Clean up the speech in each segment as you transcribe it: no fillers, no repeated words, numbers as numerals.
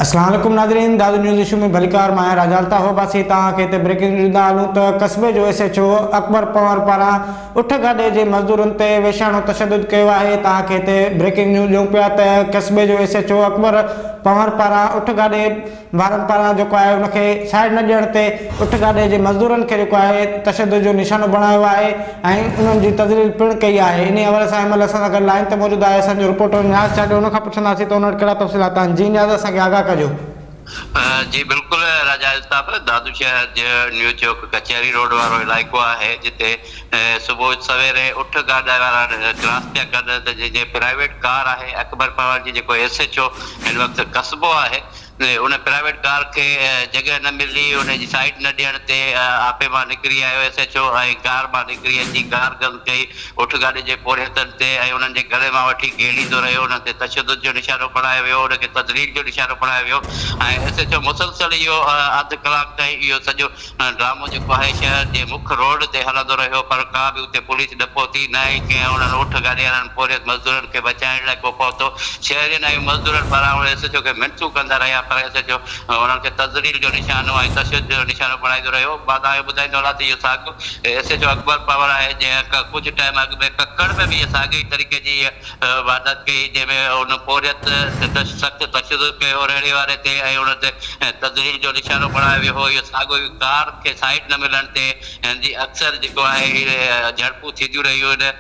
अस्सलाम वालेकुम नाज़रीन, दादू न्यूज़ इशू में भलीकार मां राजालता हो बासी तव्हांखे हिते ब्रेकिंग न्यूज़ ॾालूं त कस्बे जो SHO अकबर पंवर पारां उठ गाॾे जे मज़दूरनि ते वेशाणो तशद्दुद कयो आहे। तव्हांखे हिते ब्रेकिंग न्यूज़ ॾियूं पिया त कस्बे जो SHO अकबर पंवर पारां उठ गाॾे वारनि पारां जेको आहे उनखे साइड न ॾियण ते उठ गाॾे जे मज़दूरनि खे जेको आहे तशद्दुद जो निशानो बणायो आहे ऐं उन्हनि जी तज़लील पिणु कई आहे। इन हवाले सां अमल असां सां गॾु लाइन ते मौजूदु आहे असांजो रिपोर्टर नियाज़ चाॾो, उन खां पुछंदासीं त उन वटि कहिड़ा तफ़सीलात आहिनि। जी नियाज़, असांखे आगाह कजो। जी बिल्कुल राजा अल्ताफ, दादू शहर जो न्यू चौक कचहरी रोड वारो इलाइक़ो है जिते सुबह सवेरे उठ गाॾा वारा क्रॉस पिया कनि त जे प्राइवेट कार है अकबर पंवर जी जेको SHO हिन वक़्तु कस्बो है उन प्राइवेट कार के जगह न मिली, उन जी साइड न ॾियण ते आपे मां निकिरी आयो SHO ऐं कार मां निकिरी अची कार गंद कई उठ गाॾे जे पोरियतनि ते ऐं उन्हनि जे गले मां वठी गेड़ींदो रहियो। उन ते तशद्दुद जो निशानो बणायो वियो, उनखे तज़लील जो निशानो बणायो वियो ऐं SHO मुसलसल इहो अधु कलाक ताईं इहो सॼो ड्रामो जेको आहे शहर जे मुख्य रोड ते हलंदो रहियो, पर का बि उते पुलिस न पहुती, न ई कंहिं उन्हनि उठ गाॾे वारनि पोरियत मज़दूरनि खे बचाइण लाइ को पहुतो। शहरियुनि ऐं मज़दूरनि पारां SHO खे मिनतूं कंदा रहिया, पर SHO उन्हनि खे तज़लील जो निशानो ऐं तशद्दुद जो निशानो बणाईंदो रहियो। मां तव्हांखे ॿुधाईंदो हलां त इहो साॻियो SHO अकबर पंवर आहे जंहिं कुझु टाइम अॻु में कक्कड़ में बि इहा साॻी तरीक़े जी वारदात कई, जंहिंमें उन पोरियत सख़्तु तशद्दुद कयो रेहड़ी वारे ते ऐं उन ते तज़लील जो निशानो बणायो वियो हो। इहो साॻियो कार खे साइड न मिलण ते हिन जी अक्सर जेको आहे झड़पूं थींदियूं रहियूं आहिनि।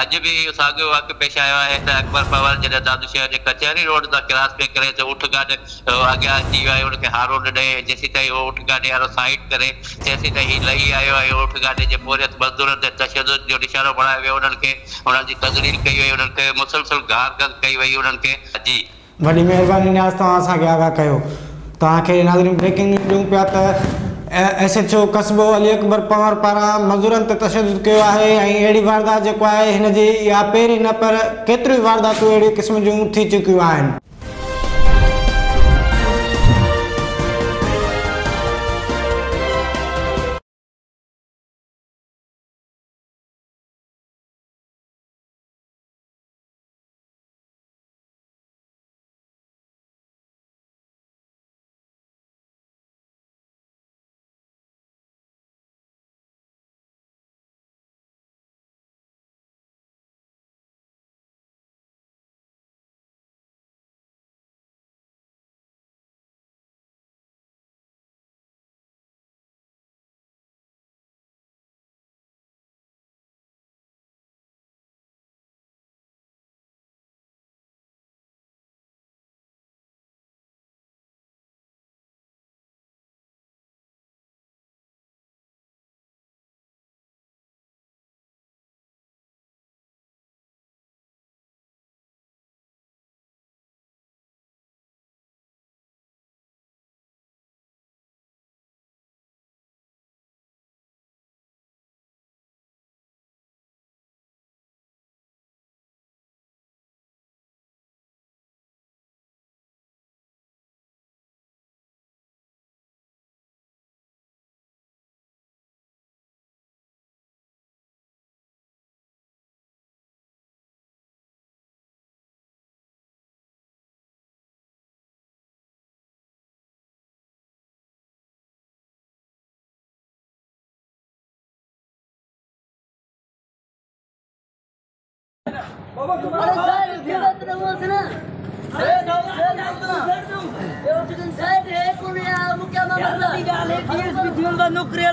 अॼु भी साॻियो वाक़ियो पेश आयो आहे त अकबर पंवर जॾहिं दादू शहर जे कचहरी रोड तां क्रॉस पे करे त उठ गाॾे अॻियां अची वियो आहे, उनखे हारो न ॾे जेसीं ताईं उहो उठ गाॾे वारो साइड करे तेसीं ताईं हीउ लही आयो ऐं उठ गाॾे जे पोरियत मज़दूरनि ते तशद्दुद जो निशानो बणायो वियो। उन्हनि खे उन्हनि जी तज़लील कई वई, उन्हनि खे मुसलसल गार गंद कई वई उन्हनि खे। जी वॾी महिरबानी नियाज़, तव्हां असांखे आगाह कयो। तव्हांखे नाज़रीन ब्रेकिंग न्यूज़ ॾियूं पिया त SHO कस्बो अली अकबर पंवर पारां मज़दूरनि ते तशद्दुद कयो आहे ऐं अहिड़ी वारदात जेको आहे हिन जी इहा पहिरीं न पर केतिरियूं वारदातूं अहिड़ी क़िस्म जूं थी चुकियूं आहिनि। नौकरी